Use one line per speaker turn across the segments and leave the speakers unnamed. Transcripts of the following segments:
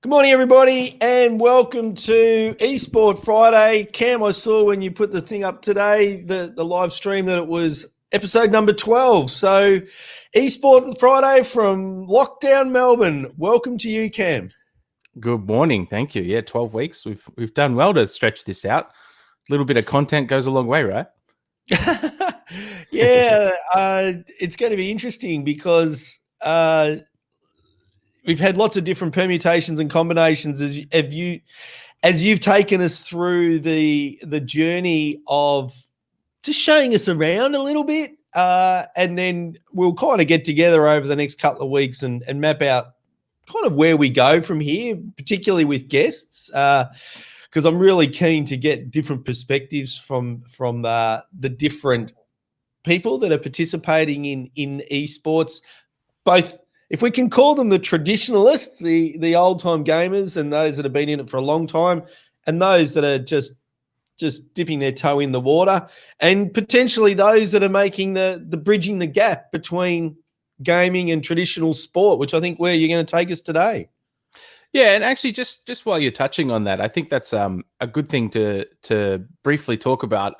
Good morning, everybody, and welcome to Esports Friday. Cam, I saw when you put the thing up today, the live stream, that it was episode number 12. So, Esports Friday from lockdown Melbourne. Welcome to you, Cam.
Good morning. Thank you. Yeah, 12 weeks. We've done well to stretch this out. A little bit of content goes a long way, right?
Yeah, it's going to be interesting because we've had lots of different permutations and combinations as you've taken us through the journey of just showing us around a little bit, and then we'll kind of get together over the next couple of weeks and map out kind of where we go from here, particularly with guests, because I'm really keen to get different perspectives from the different people that are participating in esports, both, if we can call them, the traditionalists, the old time gamers, and those that have been in it for a long time, and those that are just dipping their toe in the water, and potentially those that are making the bridging the gap between gaming and traditional sport, which I think where you're going to take us today.
Yeah, and actually, just while you're touching on that, I think that's a good thing to briefly talk about.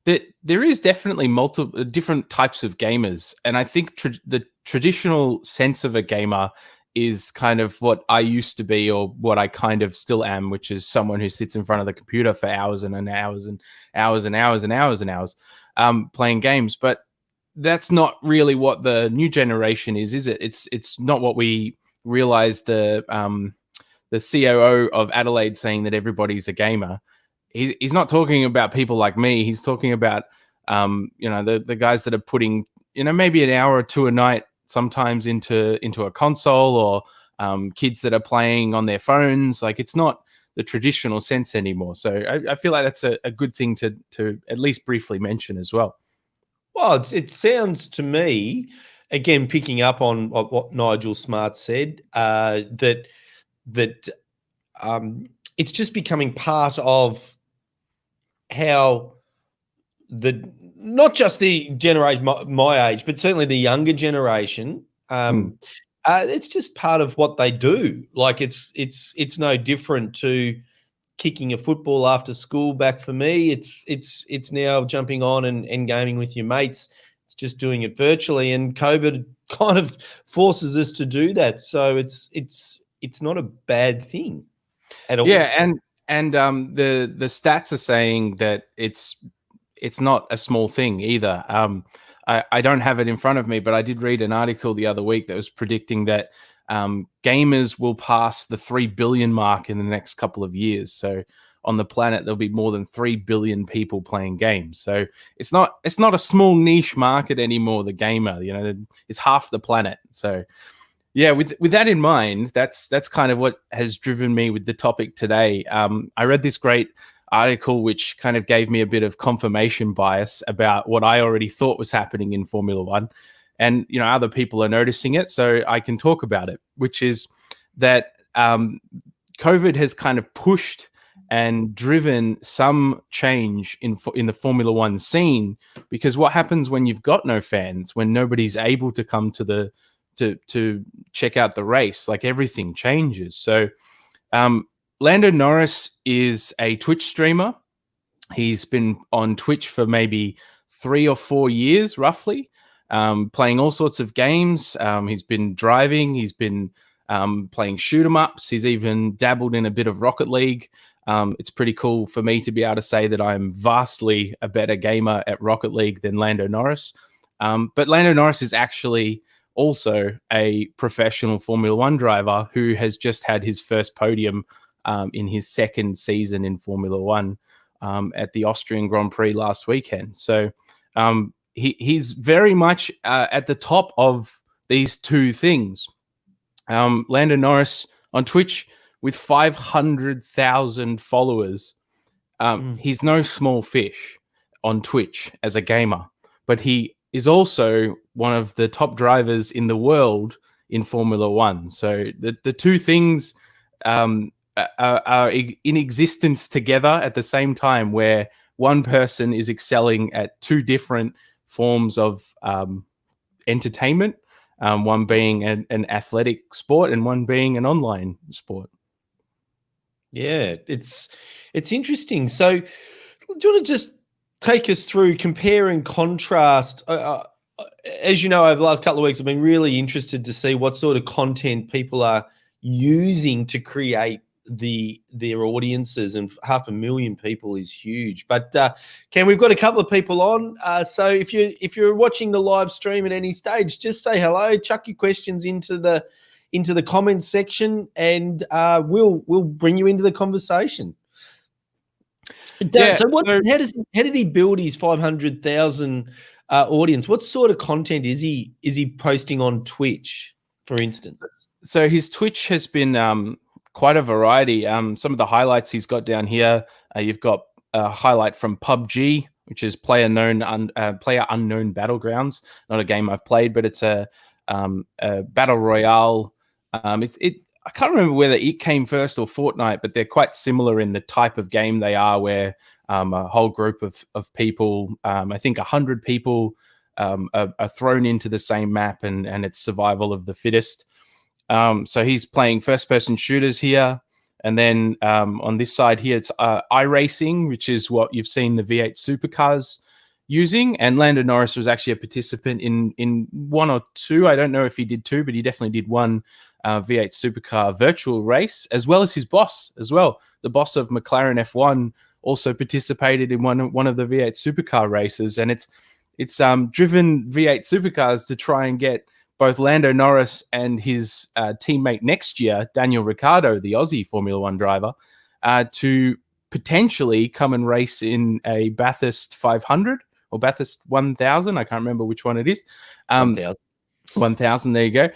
There is definitely multiple different types of gamers, and I think the traditional sense of a gamer is kind of what I used to be, or what I kind of still am, which is someone who sits in front of the computer for hours and hours and hours and hours and hours and hours playing games. But that's not really what the new generation is it? It's not what we realized. The COO of Adelaide saying that everybody's a gamer. He's not talking about people like me. He's talking about the guys that are putting maybe an hour or two a night sometimes into a console, or kids that are playing on their phones. Like, it's not the traditional sense anymore. So I feel like that's a good thing to at least briefly mention as well.
Well, it sounds to me, again, picking up on what Nigel Smart said, that it's just becoming part of how not just the generation my age, but certainly the younger generation, it's just part of what they do. Like, it's no different to kicking a football after school. Back for me, it's now jumping on and gaming with your mates. It's just doing it virtually, and COVID kind of forces us to do that. So it's not a bad thing at all.
Yeah, and the stats are saying that it's not a small thing either. I don't have it in front of me, but I did read an article the other week that was predicting that gamers will pass the 3 billion mark in the next couple of years. So on the planet, there'll be more than 3 billion people playing games. So it's not a small niche market anymore. The gamer, it's half the planet. So yeah, with that in mind, that's kind of what has driven me with the topic today. I read this great article which kind of gave me a bit of confirmation bias about what I already thought was happening in Formula One. And, other people are noticing it, so I can talk about it, which is that COVID has kind of pushed and driven some change in the Formula One scene, because what happens when you've got no fans, when nobody's able to come to to check out the race, like, everything changes. So Lando Norris is a Twitch streamer. He's been on Twitch for maybe 3 or 4 years, roughly, playing all sorts of games. He's been driving. He's been playing shoot 'em ups. He's even dabbled in a bit of Rocket League. It's pretty cool for me to be able to say that I'm vastly a better gamer at Rocket League than Lando Norris. But Lando Norris is actually also a professional Formula One driver who has just had his first podium in his second season in Formula One at the Austrian Grand Prix last weekend. So he's very much at the top of these two things. Lando Norris on Twitch with 500,000 followers. He's no small fish on Twitch as a gamer, but he is also one of the top drivers in the world in Formula One. So the two things are in existence together at the same time, where one person is excelling at two different forms of entertainment. one being an athletic sport and one being an online sport.
Yeah, it's interesting. So, do you want to just take us through compare and contrast? As you know, over the last couple of weeks, I've been really interested to see what sort of content people are using to create their audiences, and 500,000 people is huge. But Ken, we've got a couple of people on. So if you're watching the live stream at any stage, just say hello, chuck your questions into the comments section, and we'll bring you into the conversation.
Yeah,
So how did he build his 500,000 audience? What sort of content is he posting on Twitch, for instance?
So his Twitch has been quite a variety. Some of the highlights he's got down here, you've got a highlight from PUBG, which is Player Unknown Battlegrounds. Not a game I've played, but it's a battle royale. I can't remember whether it came first or Fortnite, but they're quite similar in the type of game they are, where a whole group of people, I think 100 people, are thrown into the same map, and it's survival of the fittest. So he's playing first-person shooters here. And then on this side here, it's iRacing, which is what you've seen the V8 supercars using. And Lando Norris was actually a participant in one or two. I don't know if he did two, but he definitely did one V8 supercar virtual race, as well as his boss as well. The boss of McLaren F1 also participated in one of the V8 supercar races. And it's driven V8 supercars to try and get both Lando Norris and his teammate next year, Daniel Ricciardo, the Aussie Formula One driver, to potentially come and race in a Bathurst 500 or Bathurst 1000. I can't remember which one it is. 1000, there you go.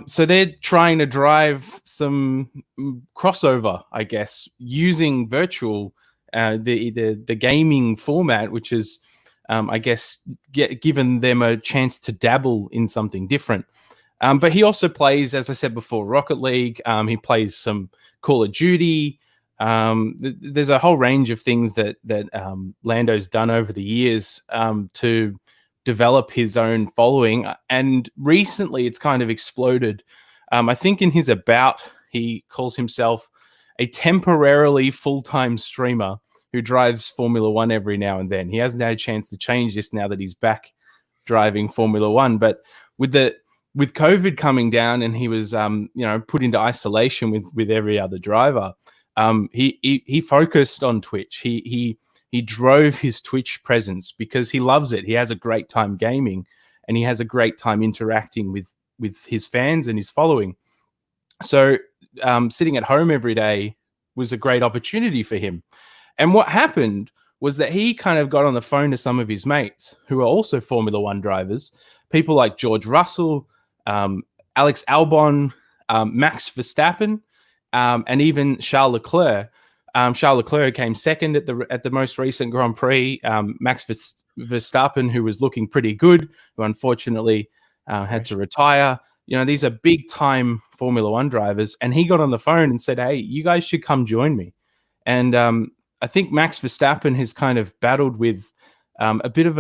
So they're trying to drive some crossover, I guess, using virtual, the gaming format, which is, I guess, given them a chance to dabble in something different. But he also plays, as I said before, Rocket League. He plays some Call of Duty. There's a whole range of things that Lando's done over the years to develop his own following. And recently it's kind of exploded. I think in his about, he calls himself a temporarily full-time streamer who drives Formula One every now and then. He hasn't had a chance to change this now that he's back driving Formula One. But with COVID coming down, and he was put into isolation with every other driver, he focused on Twitch. He drove his Twitch presence because he loves it. He has a great time gaming, and he has a great time interacting with his fans and his following. So sitting at home every day was a great opportunity for him. And what happened was that he kind of got on the phone to some of his mates who are also Formula One drivers, people like George Russell, Alex Albon, Max Verstappen, and even Charles Leclerc. Charles Leclerc came second at the most recent Grand Prix. Max Verstappen, who was looking pretty good, who unfortunately had to retire. These are big time Formula One drivers. And he got on the phone and said, "Hey, you guys should come join me." And I think Max Verstappen has kind of battled with a bit of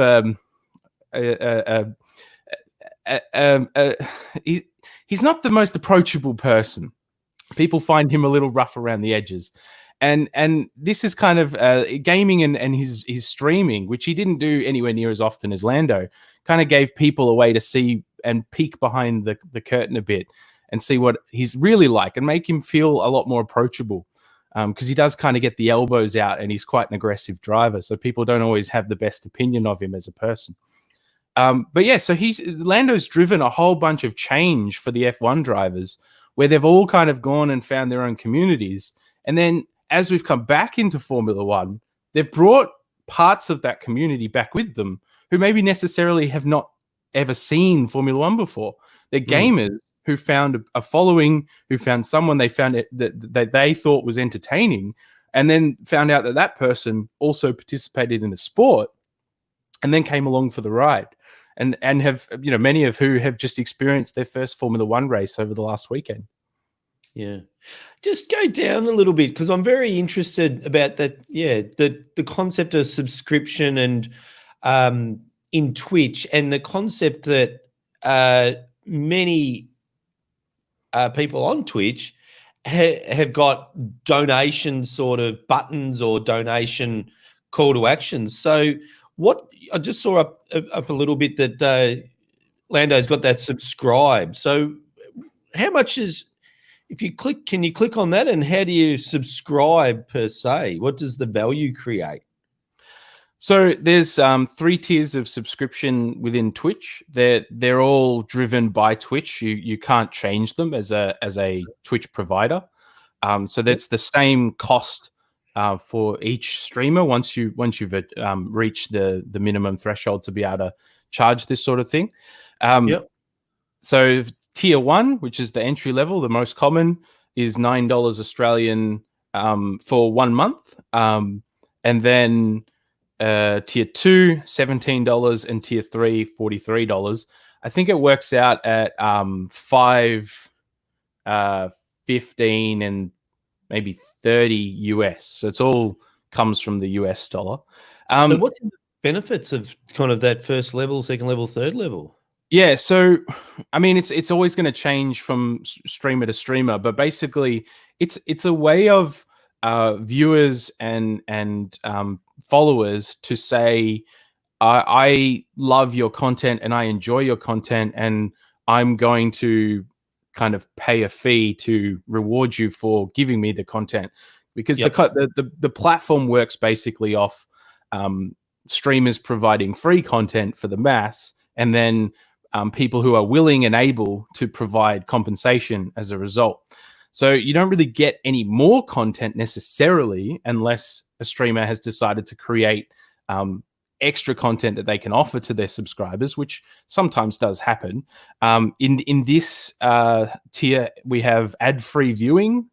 he's not the most approachable person. People find him a little rough around the edges. And this is kind of gaming and his streaming, which he didn't do anywhere near as often as Lando, kind of gave people a way to see and peek behind the curtain a bit and see what he's really like and make him feel a lot more approachable. Because he does kind of get the elbows out, and he's quite an aggressive driver. So people don't always have the best opinion of him as a person. But yeah, so Lando's driven a whole bunch of change for the F1 drivers, where they've all kind of gone and found their own communities. And then as we've come back into Formula One, they've brought parts of that community back with them who maybe necessarily have not ever seen Formula One before. They're gamers who found a following, who found someone they found that they thought was entertaining, and then found out that person also participated in the sport and then came along for the ride. And have, many of who have just experienced their first Formula One race over the last weekend.
Yeah. Just go down a little bit, because I'm very interested about that. Yeah. The concept of subscription and in Twitch, and the concept that many people on Twitch have got donation sort of buttons or donation call to actions. So what I just saw up a little bit that Lando's got that subscribe. So how much is, if you click, can you click on that, and how do you subscribe per se? What does the value create?
So there's 3 tiers of subscription within Twitch. They're all driven by Twitch. You can't change them as a Twitch provider. So that's the same cost for each streamer once you've reached the minimum threshold to be able to charge this sort of thing. So tier 1, which is the entry level, the most common, is $9 Australian for 1 month, and then tier 2, $17, and tier 3, $43. I think it works out at 5, 15, and maybe 30 US. So it's all comes from the US dollar.
So what's the benefits of kind of that first level, second level, third level?
Yeah, so I mean, it's always going to change from streamer to streamer, but basically, it's a way of viewers and followers to say, I love your content and I enjoy your content, and I'm going to kind of pay a fee to reward you for giving me the content, because the platform works basically off streamers providing free content for the mass, and then people who are willing and able to provide compensation as a result. So you don't really get any more content necessarily unless a streamer has decided to create extra content that they can offer to their subscribers, which sometimes does happen. In this tier, we have ad-free viewing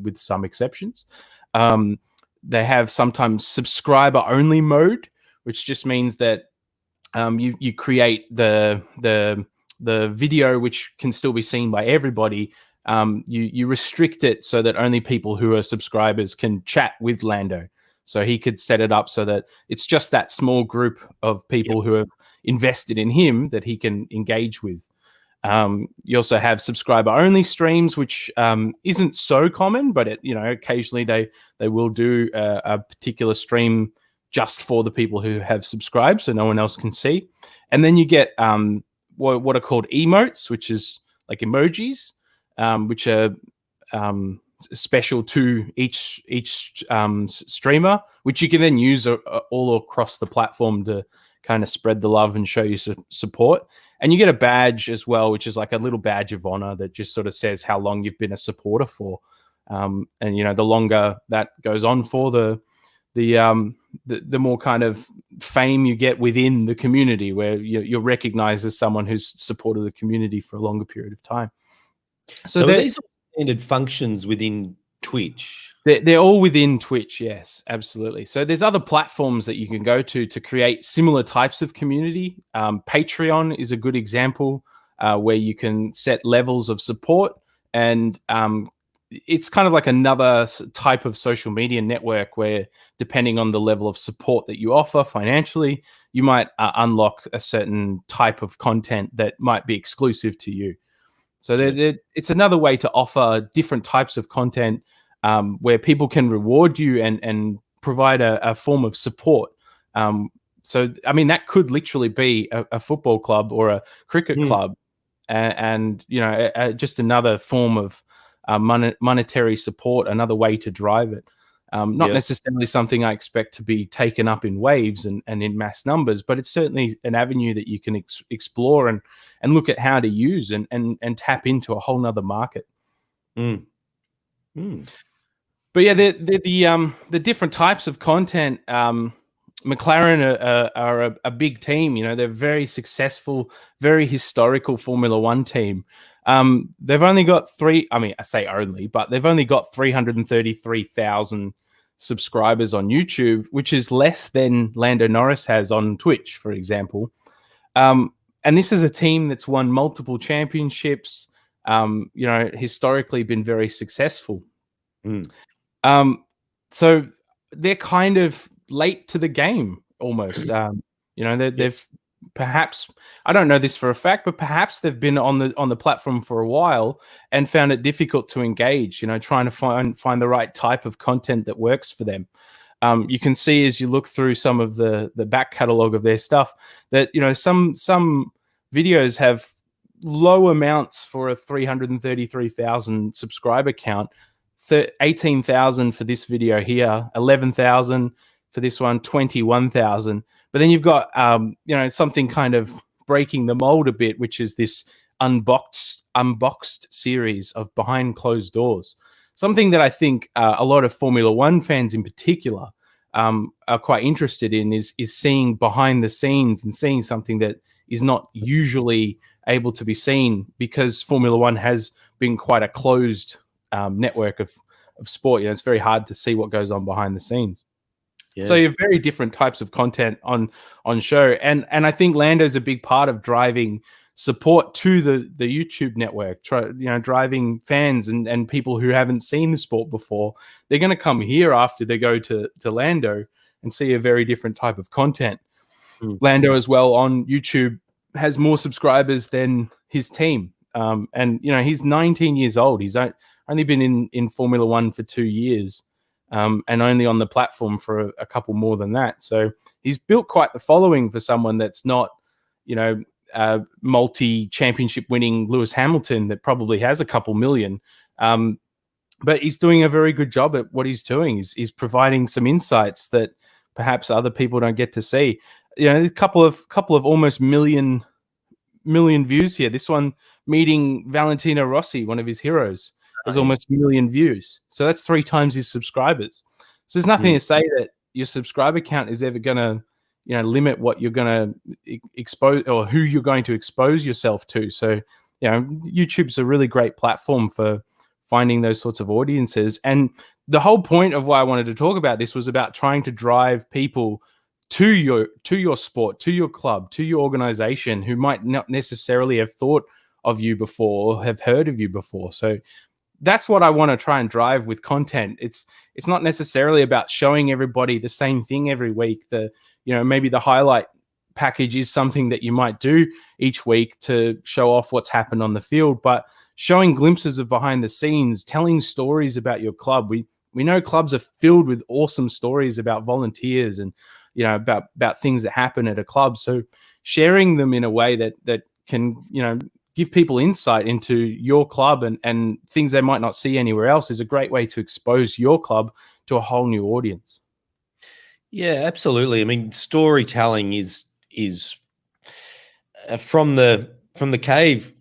with some exceptions. They have sometimes subscriber-only mode, which just means that you create the video, which can still be seen by everybody. You restrict it so that only people who are subscribers can chat with Lando. So he could set it up so that it's just that small group of people who have invested in him that he can engage with. You also have subscriber only streams, which isn't so common, but occasionally they will do a particular stream just for the people who have subscribed, so no one else can see. And then you get what are called emotes, which is like emojis, which are special to each streamer, which you can then use all across the platform to kind of spread the love and show you support. And you get a badge as well, which is like a little badge of honor that just sort of says how long you've been a supporter for. And the longer that goes on for, the more kind of fame you get within the community, where you're recognized as someone who's supported the community for a longer period of time.
So these are standard functions within Twitch?
They're all within Twitch, yes, absolutely. So there's other platforms that you can go to create similar types of community. Patreon is a good example where you can set levels of support, and it's kind of like another type of social media network where, depending on the level of support that you offer financially, you might unlock a certain type of content that might be exclusive to you. So it's another way to offer different types of content where people can reward you and provide a form of support. So, I mean, that could literally be a football club or a cricket club, and just another form of monetary support, another way to drive it. Not necessarily something I expect to be taken up in waves and in mass numbers, but it's certainly an avenue that you can explore and look at how to use and tap into a whole nother market. But yeah, the different types of content. McLaren are a big team. They're very successful, very historical Formula One team. They've only got I say only, but they've only got 333,000 subscribers on YouTube, which is less than Lando Norris has on Twitch, for example. And this is a team that's won multiple championships, historically been very successful. So they're kind of late to the game almost. They've perhaps, I don't know this for a fact, but perhaps they've been on the platform for a while and found it difficult to engage, trying to find the right type of content that works for them. You can see as you look through some of the back catalog of their stuff that, some videos have low amounts for a 333,000 subscriber count, 18,000 for this video here, 11,000 for this one, 21,000. But then you've got, something kind of breaking the mold a bit, which is this unboxed series of behind closed doors. Something that I think a lot of Formula One fans in particular are quite interested in is seeing behind the scenes and seeing something that is not usually able to be seen, because Formula One has been quite a closed network of sport. It's very hard to see what goes on behind the scenes. Yeah. So you have very different types of content on show, and I think Lando's a big part of driving support to the YouTube network. Driving fans and people who haven't seen the sport before. They're going to come here after they go to Lando and see a very different type of content. Lando as well on YouTube has more subscribers than his team, and he's 19 years old. He's only been in Formula One for 2 years. And only on the platform for a couple more than that. So he's built quite the following for someone that's not, multi-championship winning Lewis Hamilton that probably has a couple million. But he's doing a very good job at what he's doing. He's providing some insights that perhaps other people don't get to see. A couple of almost million views here. This one meeting Valentino Rossi, one of his heroes. There's almost 1 million views. So that's 3 times his subscribers. So there's nothing to say that your subscriber count is ever going to, limit what you're going to expose or who you're going to expose yourself to. So, YouTube's a really great platform for finding those sorts of audiences. And the whole point of why I wanted to talk about this was about trying to drive people to your sport, to your club, to your organization who might not necessarily have thought of you before or have heard of you before. So that's what I want to try and drive with content. It's not necessarily about showing everybody the same thing every week. Maybe the highlight package is something that you might do each week to show off what's happened on the field, but showing glimpses of behind the scenes, telling stories about your club. We know clubs are filled with awesome stories about volunteers and about things that happen at a club. So sharing them in a way that can give people insight into your club and things they might not see anywhere else is a great way to expose your club to a whole new audience.
Yeah, absolutely. I mean, storytelling is from the cave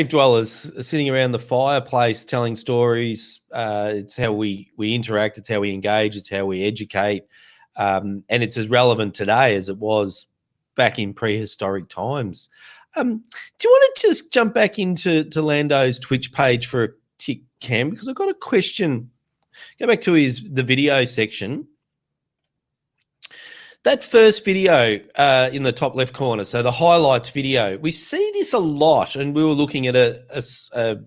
dwellers sitting around the fireplace telling stories. It's how we interact. It's how we engage. It's how we educate. And it's as relevant today as it was back in prehistoric times. Do you want to just jump back into Lando's Twitch page for a tick, Cam? Because I've got a question. Go back to the video section. That first video in the top left corner, so the highlights video, we see this a lot, and we were looking at a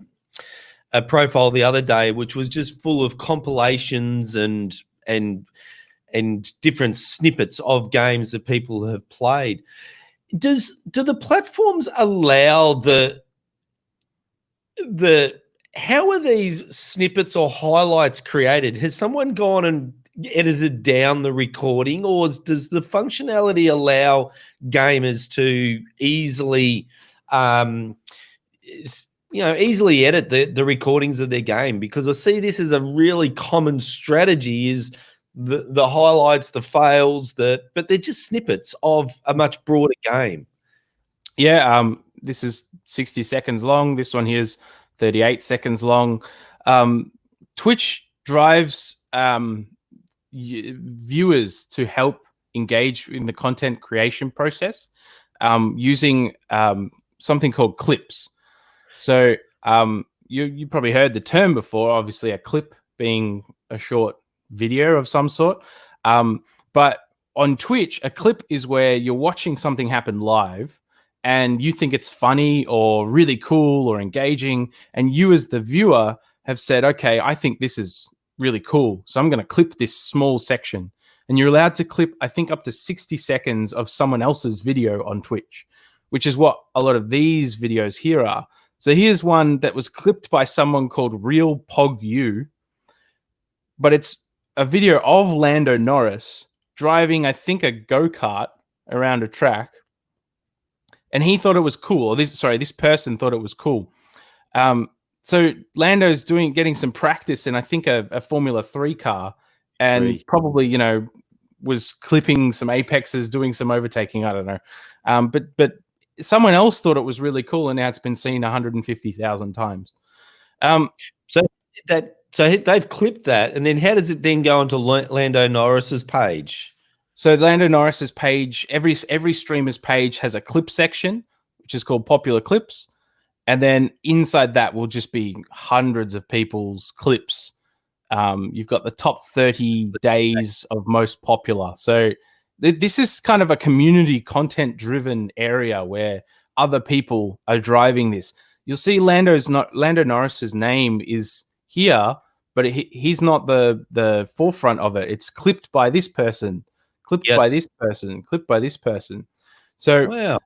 profile the other day, which was just full of compilations and different snippets of games that people have played. Do the platforms allow how are these snippets or highlights created? Has someone gone and edited down the recording, or does the functionality allow gamers to easily edit the recordings of their game? Because I see this as a really common strategy is the highlights, the fails, but they're just snippets of a much broader game.
Yeah, this is 60 seconds long. This one here is 38 seconds long. Twitch drives viewers to help engage in the content creation process using something called clips. So you probably heard the term before, obviously a clip being a short video of some sort. But on Twitch, a clip is where you're watching something happen live and you think it's funny or really cool or engaging. And you as the viewer have said, okay, I think this is really cool, so I'm going to clip this small section. and you're allowed to clip, I think, up to 60 seconds of someone else's video on Twitch, which is what a lot of these videos here are. So here's one that was clipped by someone called Real Pog U, but it's a video of Lando Norris driving, I think, a go-kart around a track. And he thought it was cool. Or this person thought it was cool. So Lando's getting some practice in, I think, a Formula 3 car, and probably, you know, was clipping some apexes, doing some overtaking. I don't know. But someone else thought it was really cool, and now it's been seen 150,000 times.
So they've clipped that, and then how does it then go onto Lando Norris's page?
So Lando Norris's page, every streamer's page has a clip section, which is called Popular Clips. And then inside that will just be hundreds of people's clips. You've got the top 30 days of most popular. So this is kind of a community content-driven area where other people are driving this. You'll see Lando Norris's name is here, but he's not the forefront of it. It's clipped by this person, clipped by this person, clipped by this person. So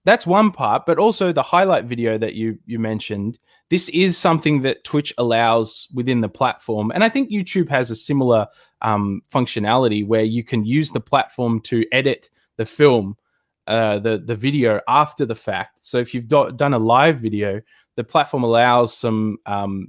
that's one part, but also the highlight video that you mentioned. This is something that Twitch allows within the platform, and I think YouTube has a similar functionality where you can use the platform to edit the film, the video after the fact. So if you've done a live video, the platform allows some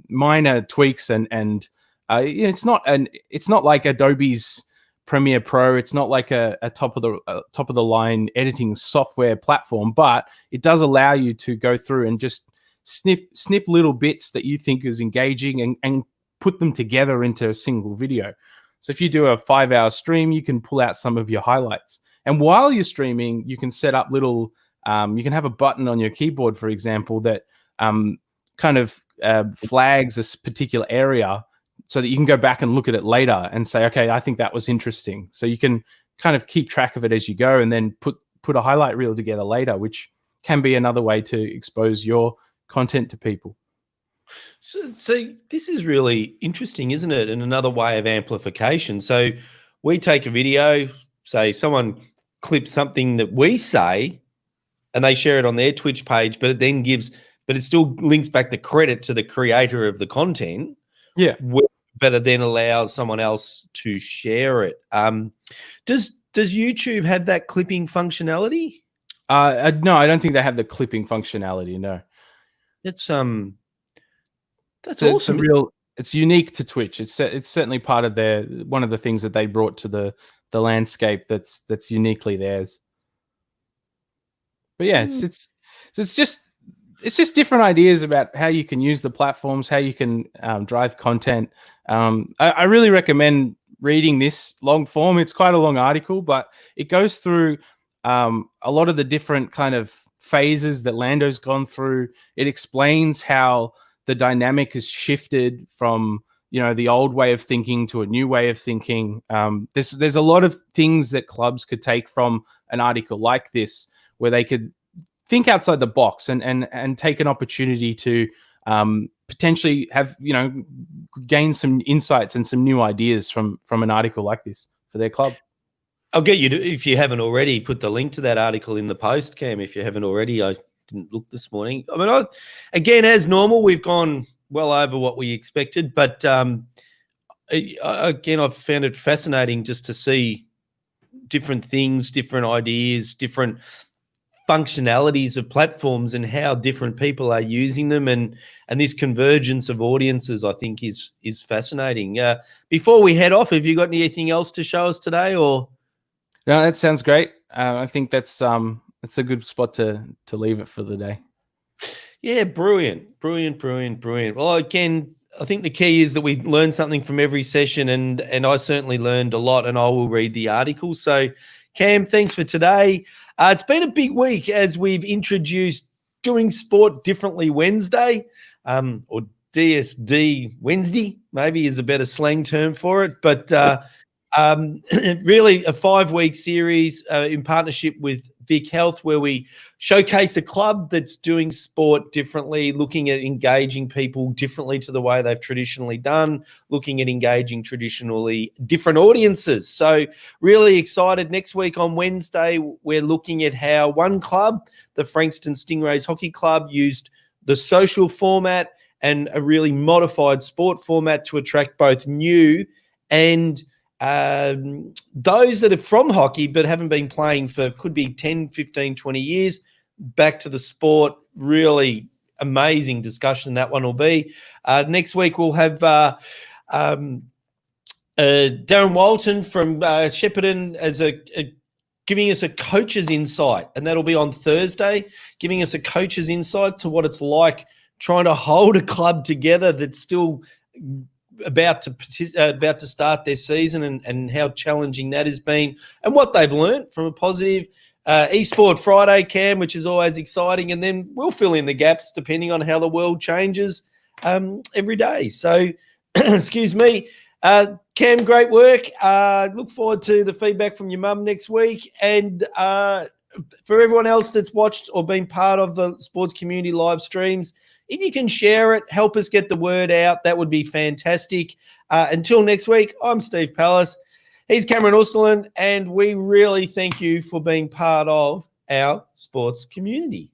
minor tweaks, and it's not like Adobe's Premiere Pro. It's not like a top of the line editing software platform, but it does allow you to go through and just snip little bits that you think is engaging and put them together into a single video. So if you do a 5-hour stream, you can pull out some of your highlights. And while you're streaming, you can set up little, you can have a button on your keyboard, for example, that kind of flags a particular area, so that you can go back and look at it later and say, okay, I think that was interesting. So you can kind of keep track of it as you go, and then put a highlight reel together later, which can be another way to expose your content to people.
So this is really interesting, isn't it? And another way of amplification. So we take a video, say someone clips something that we say, and they share it on their Twitch page, but it still links back the credit to the creator of the content.
Yeah.
But it then allows someone else to share it. Does YouTube have that clipping functionality?
No, I don't think they have the clipping functionality. No.
That's awesome.
It's unique to Twitch. It's certainly part of one of the things that they brought to the landscape that's uniquely theirs. But yeah, it's just different ideas about how you can use the platforms, how you can drive content. I really recommend reading this long form. It's quite a long article, but it goes through a lot of the different kind of phases that Lando's gone through. It explains how the dynamic has shifted from, you know, the old way of thinking to a new way of thinking. There's a lot of things that clubs could take from an article like this, where they could think outside the box and take an opportunity to potentially have, you know, gain some insights and some new ideas from an article like this for their club.
I'll get you to, if you haven't already, put the link to that article in the post, Cam. If you haven't already, I didn't look this morning. I mean, again, as normal, we've gone well over what we expected, but again, I've found it fascinating just to see different things, different ideas, different functionalities of platforms and how different people are using them, and this convergence of audiences, I think, is fascinating. Before we head off, have you got anything else to show us today? Or
no, that sounds great. I think that's a good spot to leave it for the day.
Yeah, brilliant. Well, again, I think the key is that we learn something from every session, and I certainly learned a lot, and I will read the article. So, Cam, thanks for today. It's been a big week as we've introduced Doing Sport Differently Wednesday, or DSD Wednesday, maybe is a better slang term for it. But really a 5-week series in partnership with Vic Health, where we showcase a club that's doing sport differently, looking at engaging people differently to the way they've traditionally done, looking at engaging traditionally different audiences. So really excited. Next week on Wednesday, we're looking at how one club, the Frankston Stingrays Hockey Club, used the social format and a really modified sport format to attract both new and those that are from hockey but haven't been playing for, could be 10, 15, 20 years, back to the sport. Really amazing discussion that one will be. Next week we'll have Darren Walton from Shepparton as giving us a coach's insight, and that'll be on Thursday, giving us a coach's insight to what it's like trying to hold a club together that's still about to start their season, and how challenging that has been, and what they've learned from a positive. Esports Friday, Cam, which is always exciting, and then we'll fill in the gaps depending on how the world changes every day. So, excuse me. Cam, great work. Look forward to the feedback from your mum next week. And for everyone else that's watched or been part of the sports community live streams, if you can share it, help us get the word out, that would be fantastic. Until next week, I'm Steve Pallas. He's Cameron Osterlin, and we really thank you for being part of our sports community.